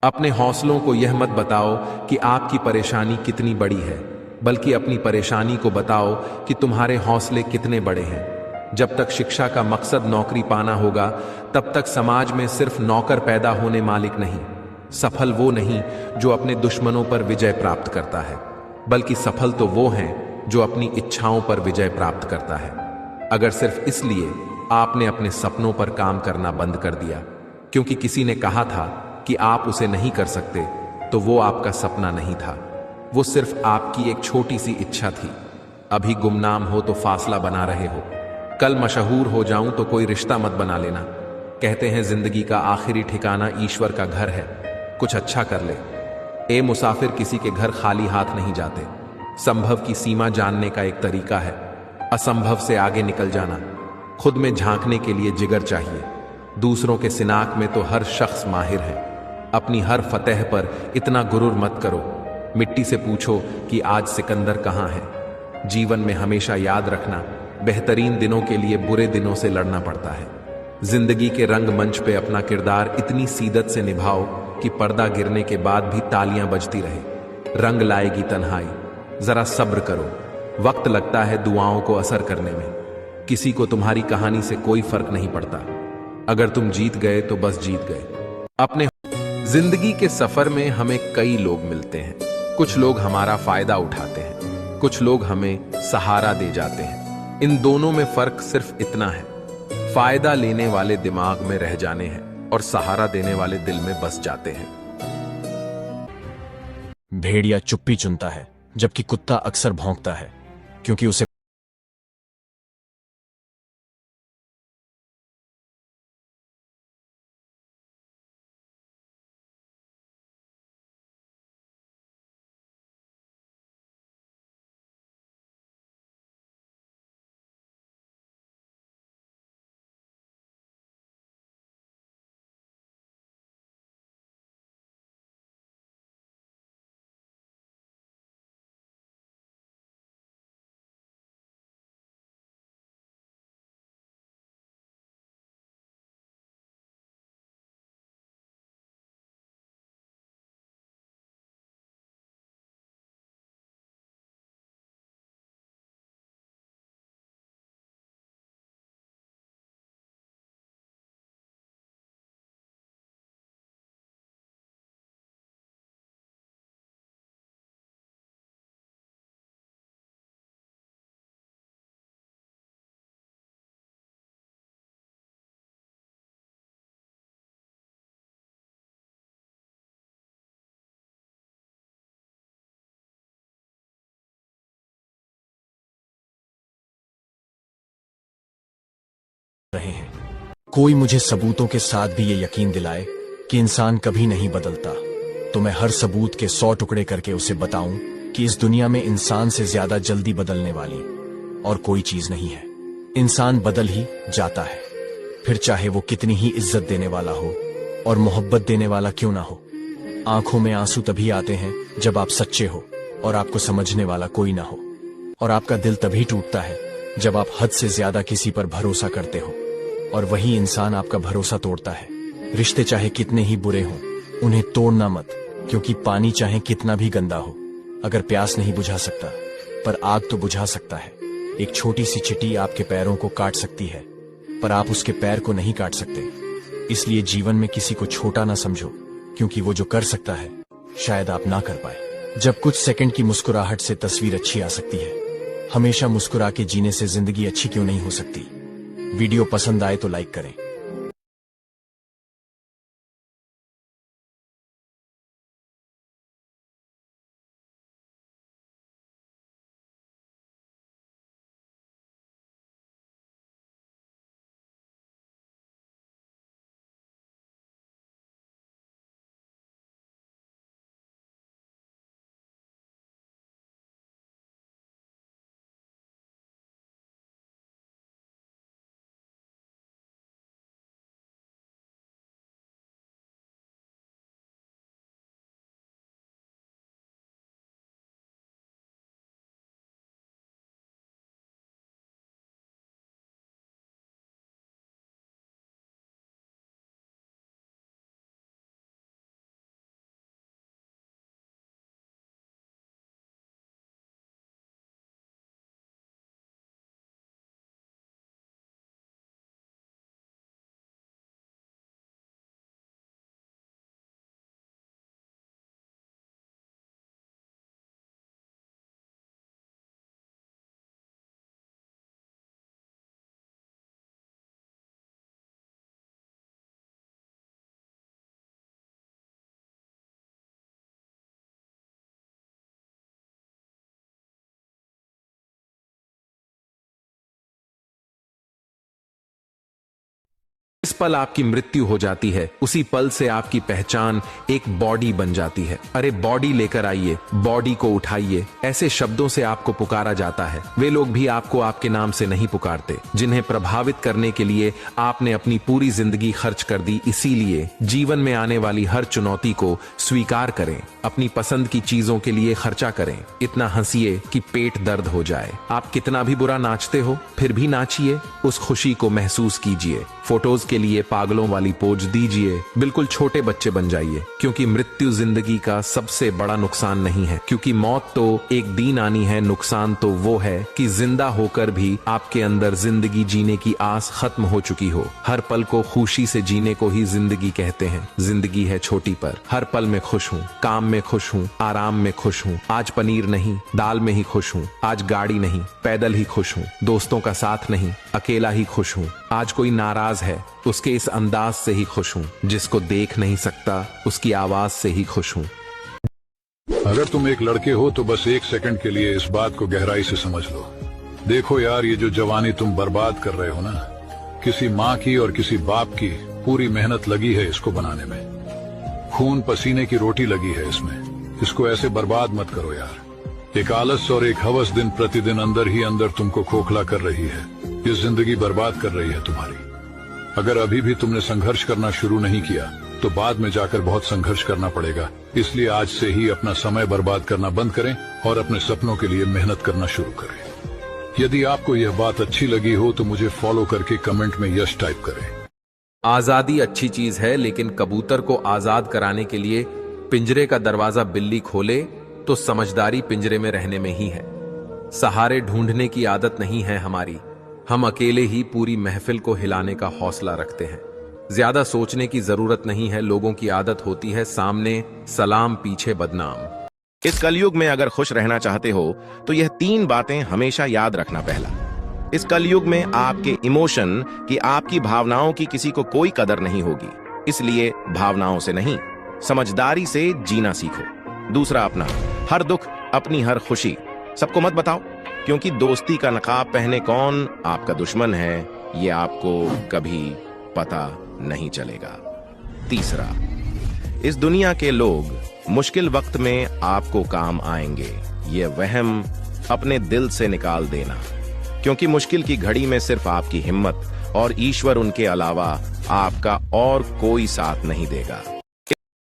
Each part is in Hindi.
अपने हौसलों को यह मत बताओ कि आपकी परेशानी कितनी बड़ी है, बल्कि अपनी परेशानी को बताओ कि तुम्हारे हौसले कितने बड़े हैं। जब तक शिक्षा का मकसद नौकरी पाना होगा, तब तक समाज में सिर्फ नौकर पैदा होने मालिक नहीं। सफल वो नहीं जो अपने दुश्मनों पर विजय प्राप्त करता है, बल्कि सफल तो वो हैं जो अपनी इच्छाओं पर विजय प्राप्त करता है। अगर सिर्फ इसलिए आपने अपने सपनों पर काम करना बंद कर दिया क्योंकि किसी ने कहा था कि आप उसे नहीं कर सकते, तो वो आपका सपना नहीं था, वो सिर्फ आपकी एक छोटी सी इच्छा थी। अभी गुमनाम हो तो फासला बना रहे हो, कल मशहूर हो जाऊं तो कोई रिश्ता मत बना लेना। कहते हैं जिंदगी का आखिरी ठिकाना ईश्वर का घर है, कुछ अच्छा कर ले। ए मुसाफिर, किसी के घर खाली हाथ नहीं जाते। संभव की सीमा जानने का एक तरीका है, असंभव से आगे निकल जाना। खुद में झांकने के लिए जिगर चाहिए। दूसरों के सिनाक में तो हर शख्स माहिर है। अपनी हर फतेह पर इतना गुरूर मत करो। मिट्टी से पूछो कि आज सिकंदर कहाँ है। जीवन में हमेशा याद रखना, बेहतरीन दिनों के लिए बुरे दिनों से लड़ना पड़ता है। जिंदगी के रंगमंच पे अपना किरदार इतनी सीदत से निभाओ कि पर्दा गिरने के बाद भी तालियां बजती रहे। रंग लाएगी तन्हाई, जरा सब्र करो। वक्त लगता है दुआओं को असर करने में। किसी को तुम्हारी कहानी से कोई फर्क नहीं पड़ता। अगर तुम जीत गए तो बस जीत गए। अपने जिंदगी के सफर में हमें कई लोग मिलते हैं। कुछ लोग हमारा फायदा उठाते हैं, कुछ लोग हमें सहारा दे जाते हैं। इन दोनों में फर्क सिर्फ इतना है, फायदा लेने वाले दिमाग में रह जाने हैं और सहारा देने वाले दिल में बस जाते हैं। भेड़िया चुप्पी चुनता है, जबकि कुत्ता अक्सर भौंकता है, क्योंकि उसे रहे हैं। कोई मुझे सबूतों के साथ भी ये यकीन दिलाए कि इंसान कभी नहीं बदलता, तो मैं हर सबूत के 100 टुकड़े करके उसे बताऊं कि इस दुनिया में इंसान से ज्यादा जल्दी बदलने वाली और कोई चीज नहीं है। इंसान बदल ही जाता है, फिर चाहे वो कितनी ही इज्जत देने वाला हो और मोहब्बत देने वाला क्यों ना हो। आंखों में आंसू तभी आते हैं जब आप सच्चे हो और आपको समझने वाला कोई ना हो। और आपका दिल तभी टूटता है जब आप हद से ज्यादा किसी पर भरोसा करते हो और वही इंसान आपका भरोसा तोड़ता है। रिश्ते चाहे कितने ही बुरे हों, उन्हें तोड़ना मत, क्योंकि पानी चाहे कितना भी गंदा हो, अगर प्यास नहीं बुझा सकता, पर आग तो बुझा सकता है। एक छोटी सी चींटी आपके पैरों को काट सकती है, पर आप उसके पैर को नहीं काट सकते। इसलिए जीवन में किसी को छोटा ना समझो, क्योंकि वो जो कर सकता है शायद आप ना कर पाए। जब कुछ सेकंड की मुस्कुराहट से तस्वीर अच्छी आ सकती है, हमेशा मुस्कुरा के जीने से जिंदगी अच्छी क्यों नहीं हो सकती। वीडियो पसंद आए तो लाइक करें। पल आपकी मृत्यु हो जाती है उसी पल से आपकी पहचान एक बॉडी बन जाती है। अरे बॉडी लेकर आइए, बॉडी को उठाइए, ऐसे शब्दों से आपको पुकारा जाता है। वे लोग भी आपको आपके नाम से नहीं पुकारते जिन्हें प्रभावित करने के लिए आपने अपनी पूरी जिंदगी खर्च कर दी। इसीलिए जीवन में आने वाली हर चुनौती को स्वीकार करें, अपनी पसंद की चीजों के लिए खर्चा करें, इतना हंसिए कि पेट दर्द हो जाए। आप कितना भी बुरा नाचते हो फिर भी नाचिए, उस खुशी को महसूस कीजिए। फोटोज के लिए पागलों वाली पोज दीजिए, बिल्कुल छोटे बच्चे बन जाइए, क्योंकि मृत्यु जिंदगी का सबसे बड़ा नुकसान नहीं है। क्योंकि मौत तो एक दिन आनी है, नुकसान तो वो है कि जिंदा होकर भी आपके अंदर जिंदगी जीने की आस खत्म हो चुकी हो। हर पल को खुशी से जीने को ही जिंदगी कहते हैं। जिंदगी है छोटी पर हर पल में खुश हूँ, काम में खुश हूँ, आराम में खुश हूँ। आज पनीर नहीं दाल में ही खुश हूँ, आज गाड़ी नहीं पैदल ही खुश हूँ, दोस्तों का साथ नहीं अकेला ही खुश हूँ। आज कोई नाराज है उसके इस अंदाज से ही खुश हूँ, जिसको देख नहीं सकता उसकी आवाज से ही खुश हूँ। अगर तुम एक लड़के हो तो बस एक सेकंड के लिए इस बात को गहराई से समझ लो। देखो यार, ये जो जवानी तुम बर्बाद कर रहे हो ना, किसी माँ की और किसी बाप की पूरी मेहनत लगी है इसको बनाने में, खून पसीने की रोटी लगी है इसमें। इसको ऐसे बर्बाद मत करो यार। एक आलस और एक हवस दिन प्रतिदिन अंदर ही अंदर तुमको खोखला कर रही है। ये जिंदगी बर्बाद कर रही है तुम्हारी। अगर अभी भी तुमने संघर्ष करना शुरू नहीं किया तो बाद में जाकर बहुत संघर्ष करना पड़ेगा। इसलिए आज से ही अपना समय बर्बाद करना बंद करें और अपने सपनों के लिए मेहनत करना शुरू करें। यदि आपको यह बात अच्छी लगी हो तो मुझे फॉलो करके कमेंट में यस टाइप करें। आजादी अच्छी चीज है, लेकिन कबूतर को आजाद कराने के लिए पिंजरे का दरवाजा बिल्ली खोले तो समझदारी पिंजरे में रहने में ही है। सहारे ढूंढने की आदत नहीं है हमारी, हम अकेले ही पूरी महफिल को हिलाने का हौसला रखते हैं। ज्यादा सोचने की जरूरत नहीं है, लोगों की आदत होती है सामने सलाम पीछे बदनाम। इस कलयुग में अगर खुश रहना चाहते हो तो यह 3 बातें हमेशा याद रखना। पहला, इस कलयुग में आपके इमोशन की, आपकी भावनाओं की किसी को कोई कदर नहीं होगी, इसलिए भावनाओं से नहीं समझदारी से जीना सीखो। दूसरा, अपना हर दुख अपनी हर खुशी सबको मत बताओ, क्योंकि दोस्ती का नकाब पहने कौन आपका दुश्मन है ये आपको कभी पता नहीं चलेगा। तीसरा, इस दुनिया के लोग मुश्किल वक्त में आपको काम आएंगे, ये वहम अपने दिल से निकाल देना, क्योंकि मुश्किल की घड़ी में सिर्फ आपकी हिम्मत और ईश्वर, उनके अलावा आपका और कोई साथ नहीं देगा।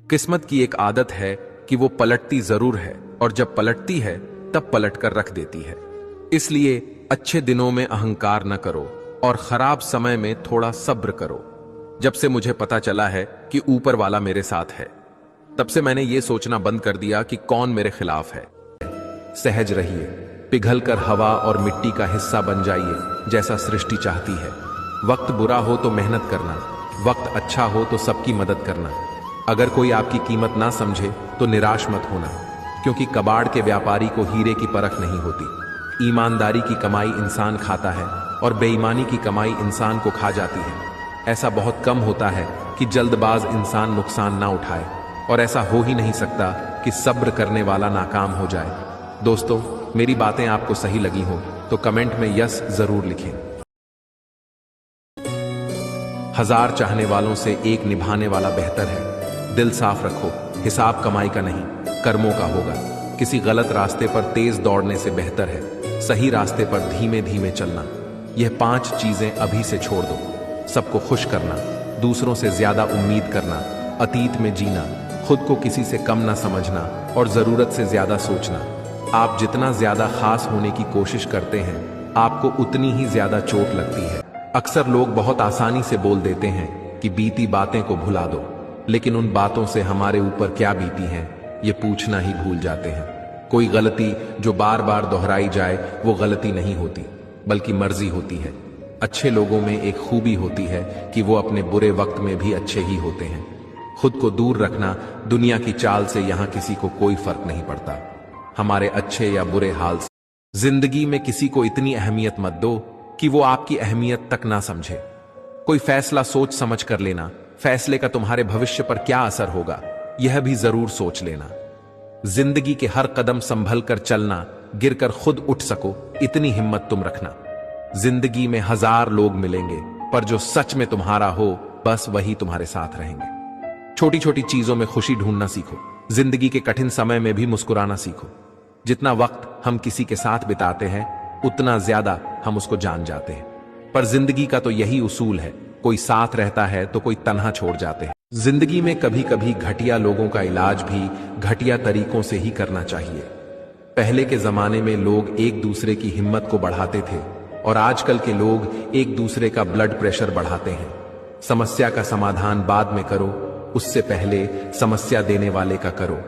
किस्मत की एक आदत है कि वो पलटती जरूर है, और जब पलटती है तब पलट कर रख देती है। इसलिए अच्छे दिनों में अहंकार न करो और खराब समय में थोड़ा सब्र करो। जब से मुझे पता चला है कि ऊपर वाला मेरे साथ है, तब से मैंने ये सोचना बंद कर दिया कि कौन मेरे खिलाफ है। सहज रहिए, पिघलकर हवा और मिट्टी का हिस्सा बन जाइए जैसा सृष्टि चाहती है। वक्त बुरा हो तो मेहनत करना, वक्त अच्छा हो तो सबकी मदद करना। अगर कोई आपकी कीमत ना समझे तो निराश मत होना, क्योंकि कबाड़ के व्यापारी को हीरे की परख नहीं होती। ईमानदारी की कमाई इंसान खाता है और बेईमानी की कमाई इंसान को खा जाती है। ऐसा बहुत कम होता है कि जल्दबाज इंसान नुकसान ना उठाए, और ऐसा हो ही नहीं सकता कि सब्र करने वाला नाकाम हो जाए। दोस्तों, मेरी बातें आपको सही लगी हो तो कमेंट में यस जरूर लिखें। 1000 चाहने वालों से एक निभाने वाला बेहतर है। दिल साफ रखो, हिसाब कमाई का नहीं कर्मों का होगा। किसी गलत रास्ते पर तेज दौड़ने से बेहतर है सही रास्ते पर धीमे धीमे चलना। यह 5 चीजें अभी से छोड़ दो। सबको खुश करना, दूसरों से ज्यादा उम्मीद करना, अतीत में जीना, खुद को किसी से कम ना समझना और जरूरत से ज्यादा सोचना। आप जितना ज्यादा खास होने की कोशिश करते हैं, आपको उतनी ही ज्यादा चोट लगती है। अक्सर लोग बहुत आसानी से बोल देते हैं कि बीती बातें को भुला दो, लेकिन उन बातों से हमारे ऊपर क्या बीती है ये पूछना ही भूल जाते हैं। कोई गलती जो बार बार दोहराई जाए वो गलती नहीं होती, बल्कि मर्जी होती है। अच्छे लोगों में एक खूबी होती है कि वो अपने बुरे वक्त में भी अच्छे ही होते हैं। खुद को दूर रखना, दुनिया की चाल से यहां किसी को कोई फर्क नहीं पड़ता, हमारे अच्छे या बुरे हाल से। जिंदगी में किसी को इतनी अहमियत मत दो कि वो आपकी अहमियत तक ना समझे। कोई फैसला सोच समझ कर लेना, फैसले का तुम्हारे भविष्य पर क्या असर होगा यह भी जरूर सोच लेना। जिंदगी के हर कदम संभल कर चलना, गिरकर खुद उठ सको इतनी हिम्मत तुम रखना। जिंदगी में 1000 लोग मिलेंगे, पर जो सच में तुम्हारा हो बस वही तुम्हारे साथ रहेंगे। छोटी छोटी चीजों में खुशी ढूंढना सीखो। जिंदगी के कठिन समय में भी मुस्कुराना सीखो। जितना वक्त हम किसी के साथ बिताते हैं उतना ज्यादा हम उसको जान जाते हैं। पर जिंदगी का तो यही उसूल है, कोई साथ रहता है तो कोई तन्हा छोड़ जाते हैं। जिंदगी में कभी कभी घटिया लोगों का इलाज भी घटिया तरीकों से ही करना चाहिए। पहले के जमाने में लोग एक दूसरे की हिम्मत को बढ़ाते थे और आजकल के लोग एक दूसरे का ब्लड प्रेशर बढ़ाते हैं। समस्या का समाधान बाद में करो, उससे पहले समस्या देने वाले का करो।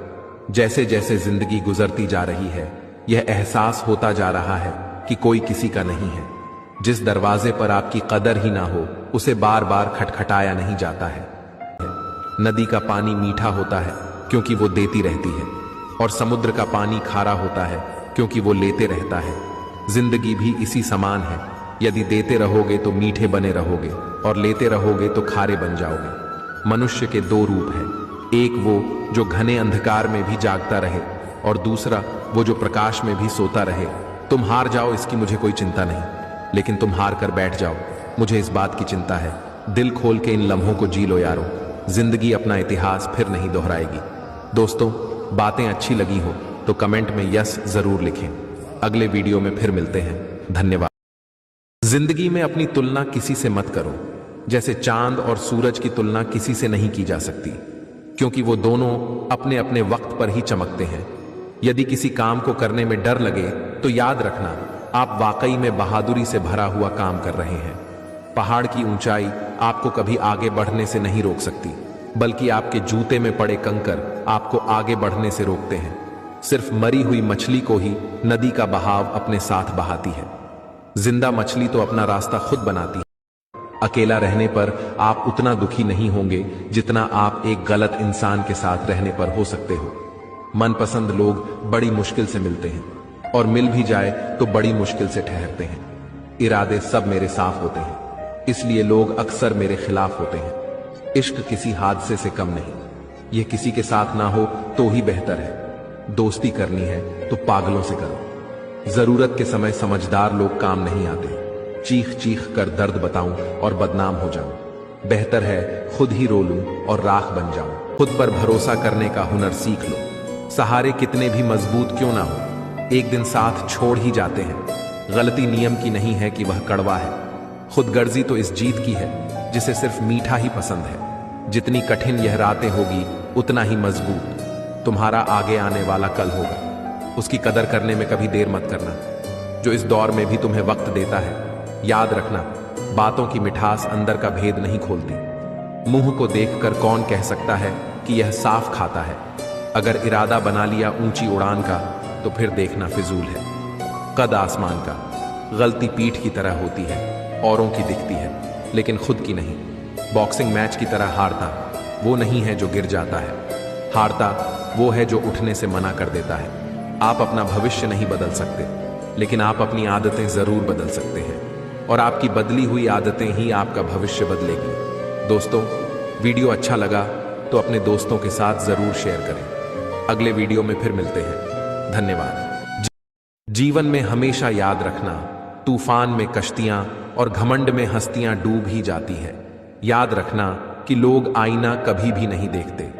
जैसे जैसे जिंदगी गुजरती जा रही है यह एहसास होता जा रहा है कि कोई किसी का नहीं है। जिस दरवाजे पर आपकी कदर ही ना हो उसे बार बार खटखटाया नहीं जाता है। नदी का पानी मीठा होता है क्योंकि वो देती रहती है और समुद्र का पानी खारा होता है क्योंकि वो लेते रहता है। जिंदगी भी इसी समान है, यदि देते रहोगे तो मीठे बने रहोगे और लेते रहोगे तो खारे बन जाओगे। मनुष्य के दो रूप हैं, एक वो जो घने अंधकार में भी जागता रहे और दूसरा वो जो प्रकाश में भी सोता रहे। तुम हार जाओ इसकी मुझे कोई चिंता नहीं, लेकिन तुम हार कर बैठ जाओ मुझे इस बात की चिंता है। दिल खोल के इन लम्हों को जी लो यारो, जिंदगी अपना इतिहास फिर नहीं दोहराएगी। दोस्तों, बातें अच्छी लगी हो तो कमेंट में यस जरूर लिखें। अगले वीडियो में फिर मिलते हैं। धन्यवाद। जिंदगी में अपनी तुलना किसी से मत करो। जैसे चांद और सूरज की तुलना किसी से नहीं की जा सकती, क्योंकि वो दोनों अपने अपने वक्त पर ही चमकते हैं। यदि किसी काम को करने में डर लगे तो याद रखना आप वाकई में बहादुरी से भरा हुआ काम कर रहे हैं। पहाड़ की ऊंचाई आपको कभी आगे बढ़ने से नहीं रोक सकती, बल्कि आपके जूते में पड़े कंकर आपको आगे बढ़ने से रोकते हैं। सिर्फ मरी हुई मछली को ही नदी का बहाव अपने साथ बहाती है। जिंदा मछली तो अपना रास्ता खुद बनाती है। अकेला रहने पर आप उतना दुखी नहीं होंगे जितना आप एक गलत इंसान के साथ रहने पर हो सकते हो। मनपसंद लोग बड़ी मुश्किल से मिलते हैं और मिल भी जाए तो बड़ी मुश्किल से ठहरते हैं। इरादे सब मेरे साफ होते हैं, इसलिए लोग अक्सर मेरे खिलाफ होते हैं। इश्क किसी हादसे से कम नहीं, यह किसी के साथ ना हो तो ही बेहतर है। दोस्ती करनी है तो पागलों से करो। जरूरत के समय समझदार लोग काम नहीं आते। चीख चीख कर दर्द बताऊं और बदनाम हो जाऊं, बेहतर है खुद ही रो लूं और राख बन जाऊं। खुद पर भरोसा करने का हुनर सीख लो। सहारे कितने भी मजबूत क्यों ना हो, एक दिन साथ छोड़ ही जाते हैं। गलती नियम की नहीं है कि वह कड़वा है, खुदगर्जी तो इस जीत की है जिसे सिर्फ मीठा ही पसंद है। जितनी कठिन यह रातें होगी उतना ही मजबूत तुम्हारा आगे आने वाला कल होगा। उसकी कदर करने में कभी देर मत करना, जो इस दौर में भी तुम्हें वक्त देता है। याद रखना, बातों की मिठास अंदर का भेद नहीं खोलती। मुंह को देखकर कौन कह सकता है कि यह साफ खाता है। अगर इरादा बना लिया ऊंची उड़ान का तो फिर देखना फिजूल है। कद आसमान का, गलती पीठ की तरह होती है, औरों की दिखती है लेकिन खुद की नहीं। बॉक्सिंग मैच की तरह हारता वो नहीं है जो गिर जाता है, हारता वो है जो उठने से मना कर देता है। आप अपना भविष्य नहीं बदल सकते, लेकिन आप अपनी आदतें जरूर बदल सकते हैं और आपकी बदली हुई आदतें ही आपका भविष्य बदलेगी। दोस्तों, वीडियो अच्छा लगा तो अपने दोस्तों के साथ जरूर शेयर करें। अगले वीडियो में फिर मिलते हैं। धन्यवाद। जीवन में हमेशा याद रखना, तूफान में कश्तियां और घमंड में हस्तियां डूब ही जाती है। याद रखना कि लोग आईना कभी भी नहीं देखते।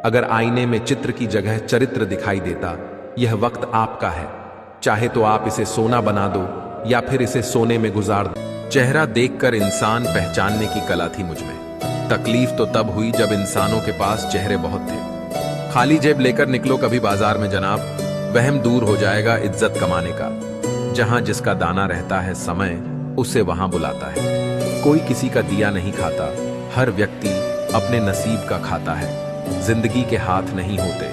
अगर आईने में चित्र की जगह चरित्र दिखाई देता, यह वक्त आपका है। चाहे तो आप इसे सोना बना दो या फिर इसे सोने में गुजार दो। चेहरा देखकर इंसान पहचानने की कला थी मुझमें। तकलीफ तो तब हुई जब इंसानों के पास चेहरे बहुत थे। खाली जेब लेकर निकलो कभी बाजार में जनाब, वहम दूर हो जाएगा इज्जत कमाने का। जहां जिसका दाना रहता है समय उसे वहां बुलाता है। कोई किसी का दिया नहीं खाता, हर व्यक्ति अपने नसीब का खाता है। जिंदगी के हाथ नहीं होते,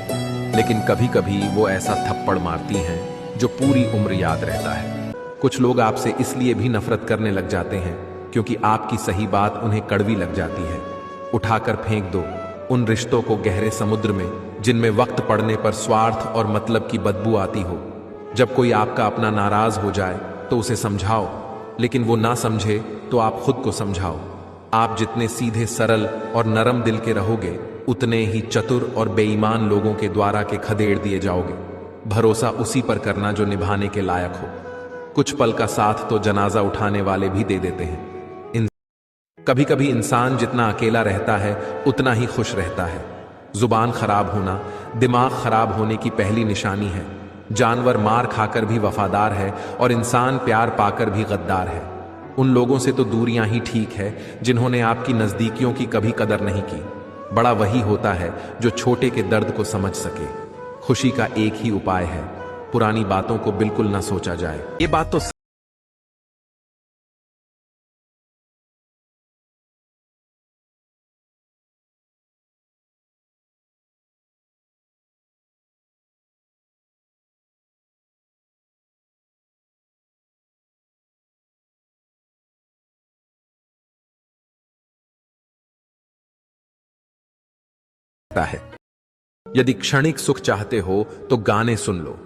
लेकिन कभी कभी वो ऐसा थप्पड़ मारती हैं जो पूरी उम्र याद रहता है। कुछ लोग आपसे इसलिए भी नफरत करने लग जाते हैं क्योंकि आपकी सही बात उन्हें कड़वी लग जाती है। उठाकर फेंक दो उन रिश्तों को गहरे समुद्र में जिनमें वक्त पड़ने पर स्वार्थ और मतलब की बदबू आती हो। जब कोई आपका अपना नाराज हो जाए तो उसे समझाओ, लेकिन वो ना समझे तो आप खुद को समझाओ। आप जितने सीधे, सरल और नरम दिल के रहोगे, उतने ही चतुर और बेईमान लोगों के द्वारा के खदेड़ दिए जाओगे। भरोसा उसी पर करना जो निभाने के लायक हो। कुछ पल का साथ तो जनाजा उठाने वाले भी दे देते हैं। कभी कभी इंसान जितना अकेला रहता है उतना ही खुश रहता है। जुबान खराब होना दिमाग खराब होने की पहली निशानी है। जानवर मार खाकर भी वफादार है और इंसान प्यार पाकर भी गद्दार है। उन लोगों से तो दूरियां ही ठीक है जिन्होंने आपकी नजदीकियों की कभी कदर नहीं की। बड़ा वही होता है जो छोटे के दर्द को समझ सके। खुशी का एक ही उपाय है, पुरानी बातों को बिल्कुल ना सोचा जाए। ये बात तो है। यदि क्षणिक सुख चाहते हो तो गाने सुन लो।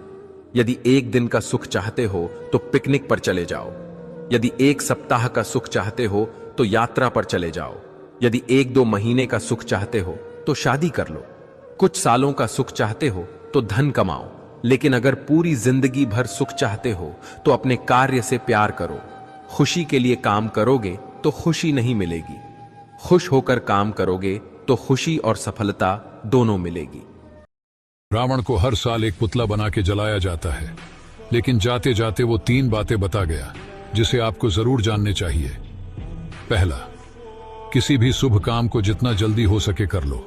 यदि एक दिन का सुख चाहते हो तो पिकनिक पर चले जाओ। यदि एक सप्ताह का सुख चाहते हो तो यात्रा पर चले जाओ। यदि 1-2 महीने का सुख चाहते हो तो शादी कर लो। कुछ सालों का सुख चाहते हो तो धन कमाओ। लेकिन अगर पूरी जिंदगी भर सुख चाहते हो तो अपने कार्य से प्यार करो। खुशी के लिए काम करोगे तो खुशी नहीं मिलेगी। खुश होकर काम करोगे तो खुशी और सफलता दोनों मिलेगी। रावण को हर साल एक पुतला बना के जलाया जाता है, लेकिन जाते जाते वो 3 बातें बता गया जिसे आपको जरूर जानने चाहिए। पहला, किसी भी शुभ काम को जितना जल्दी हो सके कर लो,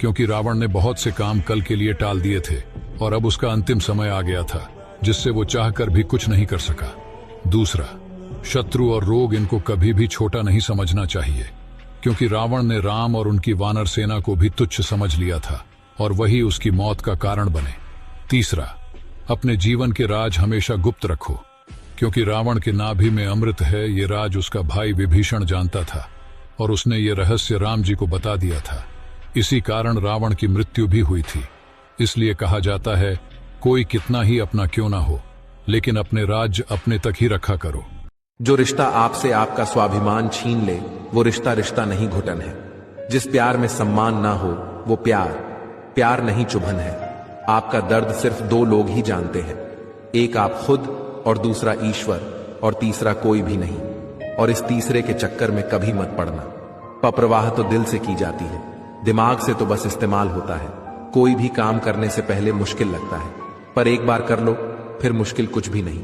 क्योंकि रावण ने बहुत से काम कल के लिए टाल दिए थे और अब उसका अंतिम समय आ गया था जिससे वो चाहकर भी कुछ नहीं कर सका। दूसरा, शत्रु और रोग इनको कभी भी छोटा नहीं समझना चाहिए, क्योंकि रावण ने राम और उनकी वानर सेना को भी तुच्छ समझ लिया था और वही उसकी मौत का कारण बने। तीसरा, अपने जीवन के राज हमेशा गुप्त रखो, क्योंकि रावण के नाभि में अमृत है ये राज उसका भाई विभीषण जानता था और उसने ये रहस्य राम जी को बता दिया था। इसी कारण रावण की मृत्यु भी हुई थी। इसलिए कहा जाता है, कोई कितना ही अपना क्यों ना हो, लेकिन अपने राज्य अपने तक ही रखा करो। जो रिश्ता आपसे आपका स्वाभिमान छीन ले वो रिश्ता रिश्ता नहीं घुटन है। जिस प्यार में सम्मान ना हो वो प्यार नहीं चुभन है। आपका दर्द सिर्फ 2 लोग ही जानते हैं, एक आप खुद और दूसरा ईश्वर, और तीसरा कोई भी नहीं। और इस तीसरे के चक्कर में कभी मत पड़ना। पप्रवाह तो दिल से की जाती है, दिमाग से तो बस इस्तेमाल होता है। कोई भी काम करने से पहले मुश्किल लगता है, पर एक बार कर लो फिर मुश्किल कुछ भी नहीं।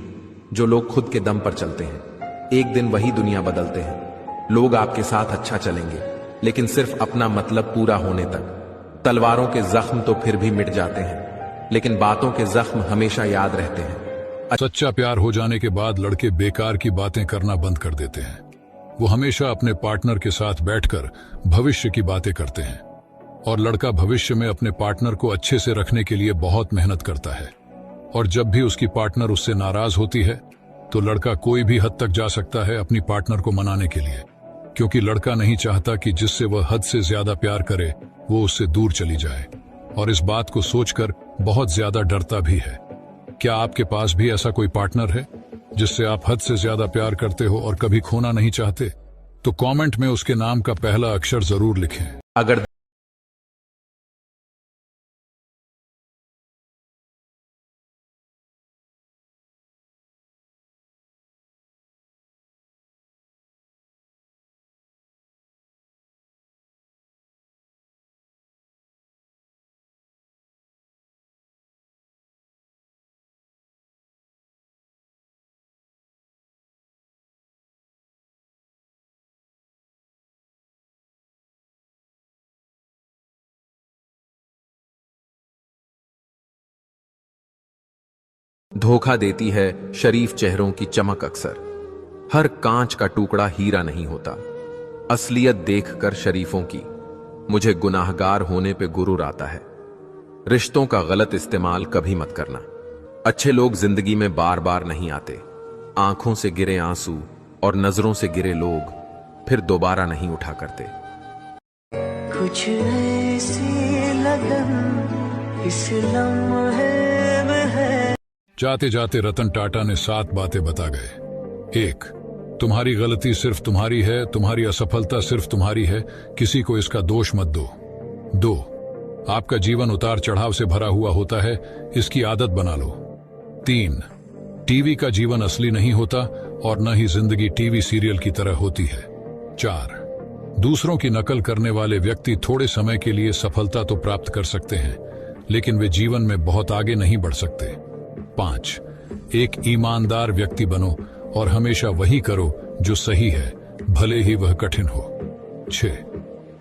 जो लोग खुद के दम पर चलते हैं एक दिन वही दुनिया बदलते हैं। लोग आपके साथ अच्छा चलेंगे, लेकिन सिर्फ अपना मतलब पूरा होने तक। तलवारों के जख्म तो फिर भी मिट जाते हैं, लेकिन बातों के जख्म हमेशा याद रहते हैं। सच्चा प्यार हो जाने के बाद लड़के बेकार की बातें करना बंद कर देते हैं। वो हमेशा अपने पार्टनर के साथ बैठकर भविष्य की बातें करते हैं, और लड़का भविष्य में अपने पार्टनर को अच्छे से रखने के लिए बहुत मेहनत करता है। और जब भी उसकी पार्टनर उससे नाराज होती है तो लड़का कोई भी हद तक जा सकता है अपनी पार्टनर को मनाने के लिए, क्योंकि लड़का नहीं चाहता कि जिससे वह हद से ज्यादा प्यार करे वो उससे दूर चली जाए, और इस बात को सोचकर बहुत ज्यादा डरता भी है। क्या आपके पास भी ऐसा कोई पार्टनर है जिससे आप हद से ज्यादा प्यार करते हो और कभी खोना नहीं चाहते? तो कमेंट में उसके नाम का पहला अक्षर जरूर लिखें। अगर धोखा देती है शरीफ चेहरों की चमक। अक्सर हर कांच का टुकड़ा हीरा नहीं होता। असलियत देखकर शरीफों की मुझे गुनाहगार होने पे गुरूर आता है। रिश्तों का गलत इस्तेमाल कभी मत करना। अच्छे लोग जिंदगी में बार बार नहीं आते। आंखों से गिरे आंसू और नजरों से गिरे लोग फिर दोबारा नहीं उठा करते। कुछ ऐसी लगन इस लम्हे में है। जाते जाते रतन टाटा ने 7 बातें बता गए। 1, तुम्हारी गलती सिर्फ तुम्हारी है, तुम्हारी असफलता सिर्फ तुम्हारी है, किसी को इसका दोष मत दो। 2, आपका जीवन उतार चढ़ाव से भरा हुआ होता है, इसकी आदत बना लो। 3, टीवी का जीवन असली नहीं होता और न ही जिंदगी टीवी सीरियल की तरह होती है। 4, दूसरों की नकल करने वाले व्यक्ति थोड़े समय के लिए सफलता तो प्राप्त कर सकते हैं, लेकिन वे जीवन में बहुत आगे नहीं बढ़ सकते। 5. एक ईमानदार व्यक्ति बनो और हमेशा वही करो जो सही है, भले ही वह कठिन हो। 6.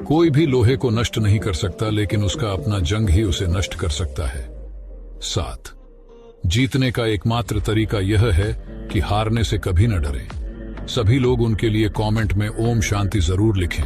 कोई भी लोहे को नष्ट नहीं कर सकता, लेकिन उसका अपना जंग ही उसे नष्ट कर सकता है। 7. जीतने का एकमात्र तरीका यह है कि हारने से कभी न डरें। सभी लोग उनके लिए कमेंट में ओम शांति जरूर लिखें।